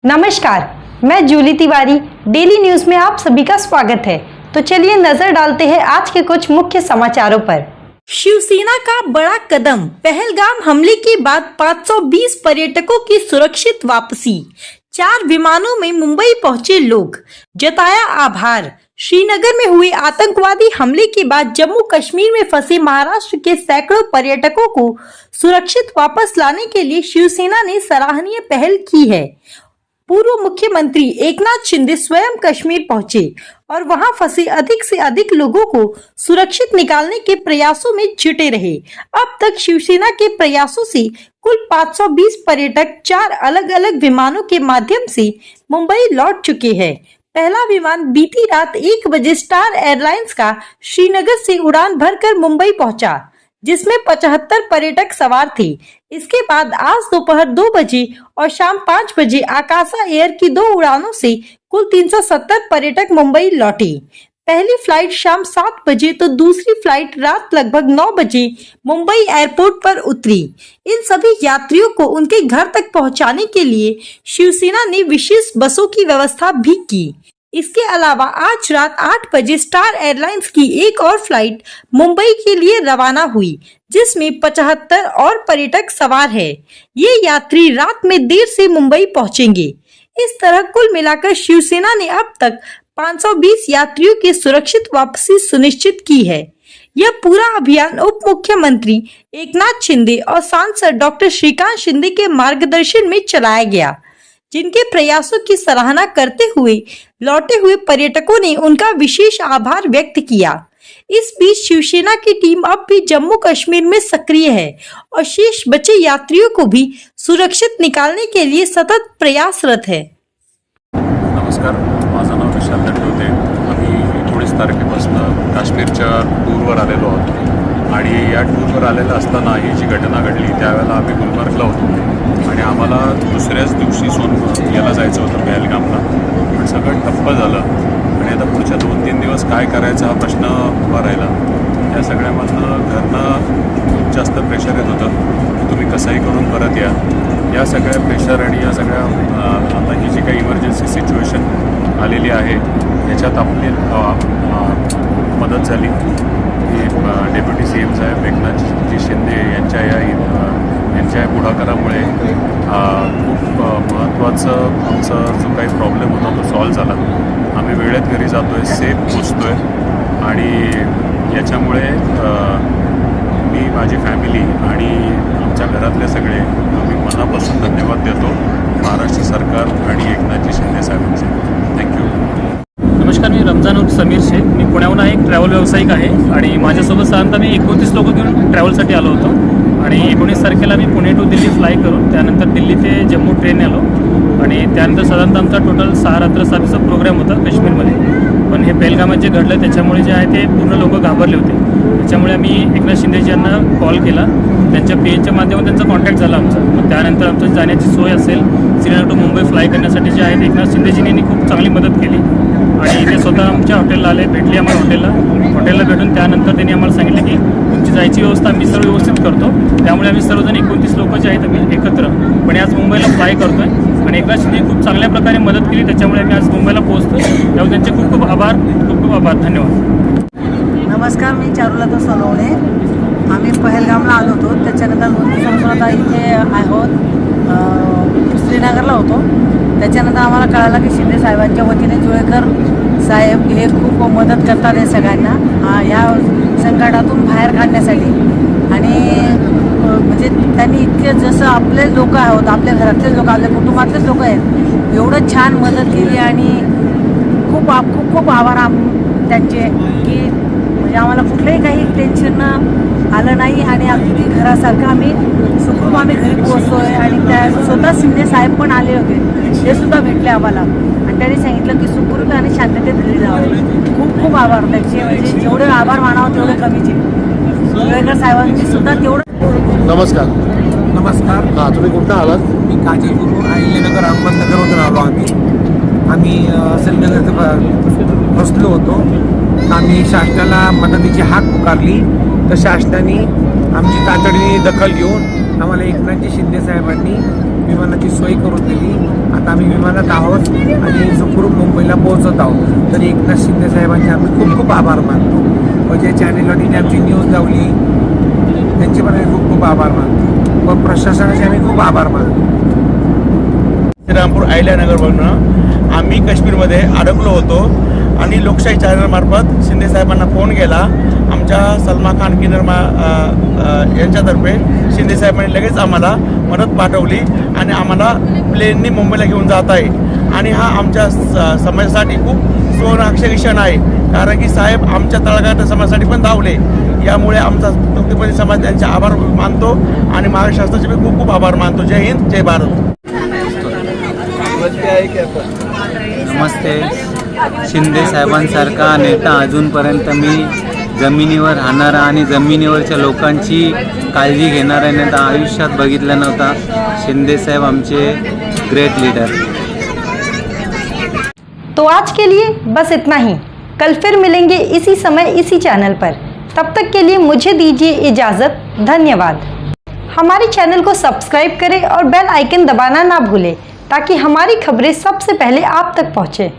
नमस्कार, मैं Jully Tiwari. Daily news में आप सभी का स्वागत है। तो चलिए नजर डालते हैं आज के कुछ मुख्य समाचारों पर। शिवसेना का बड़ा कदम, पहलगाम हमले के बाद 520 पर्यटकों की सुरक्षित वापसी। 4 विमानों में मुंबई पहुंचे लोग, जताया आभार। श्रीनगर में हुए आतंकवादी हमले के बाद जम्मू कश्मीर में फंसे महाराष्ट्र के सैकड़ों पर्यटकों को सुरक्षित वापस लाने के लिए शिवसेना ने सराहनीय पहल की है। पूर्व मुख्यमंत्री एकनाथ शिंदे स्वयं कश्मीर पहुंचे और वहां फंसे अधिक से अधिक लोगों को सुरक्षित निकालने के प्रयासों में जुटे रहे। अब तक शिवसेना के प्रयासों से कुल 520 पर्यटक 4 अलग अलग विमानों के माध्यम से मुंबई लौट चुके हैं। पहला विमान बीती रात 1 बजे स्टार एयरलाइंस का श्रीनगर से उड़ान भरकर मुंबई पहुंचा, जिसमें 75 पर्यटक सवार थे। इसके बाद आज दोपहर 2 बजे और शाम 5 बजे आकाशा एयर की 2 उड़ानों से कुल 370 पर्यटक मुंबई लौटे। पहली फ्लाइट शाम 7 बजे तो दूसरी फ्लाइट रात लगभग 9 बजे मुंबई एयरपोर्ट पर उतरी। इन सभी यात्रियों को उनके घर तक पहुंचाने के लिए शिवसेना ने विशेष बसों की व्यवस्था भी की। इसके अलावा आज रात 8 बजे स्टार एयरलाइंस की एक और फ्लाइट मुंबई के लिए रवाना हुई, जिसमें 75 और पर्यटक सवार है। ये यात्री रात में देर से मुंबई पहुंचेंगे। इस तरह कुल मिलाकर शिवसेना ने अब तक 520 यात्रियों की सुरक्षित वापसी सुनिश्चित की है। यह पूरा अभियान उप मुख्यमंत्री एकनाथ शिंदे और सांसद डॉक्टर श्रीकांत शिंदे के मार्गदर्शन में चलाया गया, जिनके प्रयासों की सराहना करते हुए लौटे हुए पर्यटकों ने उनका विशेष आभार व्यक्त किया। इस बीच शिवसेना की टीम अब भी जम्मू कश्मीर में सक्रिय है और शेष बचे यात्रियों को भी सुरक्षित निकालने के लिए सतत प्रयासरत है। नमस्कार, माझं नाव विशाल दंडे होते। आम्ही 19 तारखेपासून काश्मीरच्या टूरवर आलेलो आहोत आणि या टूरवर आलेलं असताना ही जी घटना घडली त्यावेळेला आम्ही गुलमर्गला होतो आणि आम्हाला दुसऱ्याच दिवशी याला जायचं होतं पहलगामला, पण सगळं ठप्प झालं आणि आता पुढच्या 2-3 दिवस काय करायचा हा प्रश्न उभा राहिला। या सगळ्यामधनं घरनं खूप जास्त प्रेशर येत होतं की तुम्ही कसंही करून परत या। या सगळ्या प्रेशर आणि या सगळ्या आता ही जी काही इमर्जन्सी सिच्युएशन आलेली आहे याच्यात आपली मदत झाली की डेप्युटी CM साहेब एकनाथजी शिंदे यांच्या पुढाकारामुळे खूप महत्त्वाचं आमचा जो काही प्रॉब्लेम होता तो सॉल्व झाला। आम्ही वेळेत घरी जातो आहे, सेफ पोचतो आहे आणि याच्यामुळे मी, माझी फॅमिली आणि आमच्या घरातले सगळे आम्ही मनापासून धन्यवाद देतो महाराष्ट्र सरकार आणि एकनाथजी शिंदे साहेबांचे। थँक्यू। नमस्कार, मी रमजान समीर शेख। मी पुण्याहून एक ट्रॅव्हल व्यावसायिक आहे आणि माझ्यासोबत साधारणतः मी 29 लोक घेऊन ट्रॅव्हलसाठी आलो होतो आणि 19 तारखेला मी पुणे टू दिल्ली फ्लाय करून त्यानंतर दिल्ली ते जम्मू ट्रेन आलो आणि त्यानंतर साधारणतः आमचा टोटल 6 रात्र 7 दिवसाचा प्रोग्राम होता काश्मीरमध्ये। पण हे पहलगामात जे घडलं त्याच्यामुळे जे आहे ते पूर्ण लोक घाबरले होते। त्याच्यामुळे आम्ही एकनाथ शिंदेजी यांना कॉल केला, त्यांच्या PAच्या माध्यमातून त्यांचा कॉन्टॅक्ट झाला आमचा। मग त्यानंतर आमचं जाण्याची सोय असेल श्रीनगर टू मुंबई फ्लाय करण्यासाठी जे आहे ते एकनाथ शिंदेजींनी खूप चांगली मदत केली आणि ते स्वतः आमच्या हॉटेलला आले, भेटली आम्हाला हॉटेलला भेटून त्यानंतर त्यांनी आम्हाला सांगितलं की तुमची जायची व्यवस्था आम्ही सर्व व्यवस्थित करतो। त्यामुळे आम्ही सर्वजण 29 लोक जे आहेत आम्ही एकत्र पण आज मुंबईला फ्लाय करतो आहे आणि एकनाथ शिंदे खूप चांगल्या प्रकारे मदत केली, त्याच्यामुळे आम्ही आज मुंबईला पोहोचतो। त्यामुळे त्यांचे खूप खूप आभार, धन्यवाद। नमस्कार, मी चारुलता सोनवणे। आम्ही पहलगामला आलो होतो, त्याच्यानंतर 2 दिवसांपासून आता इथे आहोत, श्रीनगरला होतो। त्याच्यानंतर आम्हाला कळालं की शिंदे साहेबांच्या वतीने जुळेकर साहेब हे खूप मदत करतात आहे सगळ्यांना या संकटातून बाहेर काढण्यासाठी आणि म्हणजे त्यांनी इतके जसं आपले लोक आहोत, आपल्या घरातलेच लोक, आपल्या कुटुंबातलेच लोक आहेत, एवढं छान मदत केली आणि खूप खूप आभार त्यांचे की म्हणजे आम्हाला कुठलंही काही टेन्शन आलं नाही आणि अगदी घरासारखं आम्ही सुखरूप आम्ही घरी पोहोचतो आहे। आणि त्या स्वतः शिंदे साहेब पण आले होते, ते सुद्धा भेटले आम्हाला आणि त्यांनी सांगितलं की सुखरूप आणि शांततेत घरी जावं। खूप आभार त्यांचे, म्हणजे जेवढे आभार मानावं तेवढे कमीचे। जुळेकर साहेबांची सुद्धा तेवढं। नमस्कार। हां, तुम्ही कुठं आलात? मी काजीपूर अहिल्यानगर अहमदनगरमधून आलो। आम्ही श्रीनगर बसलो होतो। आम्ही शासनाला मदतीची हाक पुकारली तर शासनाने आमची तातडीने दखल घेऊन आम्हाला एकनाथजी शिंदे साहेबांनी विमानाची सोय करून दिली। आता आम्ही विमानात आहोत आणि सुखरूप मुंबईला पोहोचत आहोत. तर एकनाथ शिंदे साहेबांचे आम्ही खूप खूप आभार मानतो व जे चॅनेलवाडीने आमची न्यूज लावली त्यांचे पण आम्ही खूप खूप आभार मानतो व प्रशासनाचे आम्ही खूप आभार मानतो. श्रीरामपूर अहिल्यानगरवरून आम्ही काश्मीरमध्ये अडकलो होतो आणि लोकशाही चॅनलमार्फत शिंदे साहेबांना फोन केला. आमच्या सलमा खान किन्नर यांच्यातर्फे शिंदे साहेबांनी लगेच आम्हाला मदत पाठवली आणि आम्हाला प्लेननी मुंबईला घेऊन जात आहे. आणि हा आमच्या समाजासाठी खूप सुवर्णाक्षर क्षण आहे, कारण की साहेब आमच्या तळागाळाच्या समाजासाठी पण धावले. यामुळे आमचा तृप्तीपती समाज त्यांचे आभार मानतो आणि महाराष्ट्र शासनाचे मी खूप खूप आभार मानतो. जय हिंद, जय भारत. नमस्ते. शिंदे साहेबांसारखा नेता अजूनपर्यंत मी जमिनीवर राहणारा आणि जमिनीवरच्या लोकांची काळजी घेणारा नेता आयुष्यात बघितला नव्हता. शिंदे साहेब आमचे ग्रेट लीडर. तो आज के लिए बस इतना ही. कल फिर मिलेंगे इसी समय इसी चैनल पर. तब तक के लिए मुझे दीजिए इजाज़त. धन्यवाद. हमारे चैनल को सब्सक्राइब करें और बेल आइकन दबाना ना भूलें ताकि हमारी खबरें सबसे पहले आप तक पहुँचे.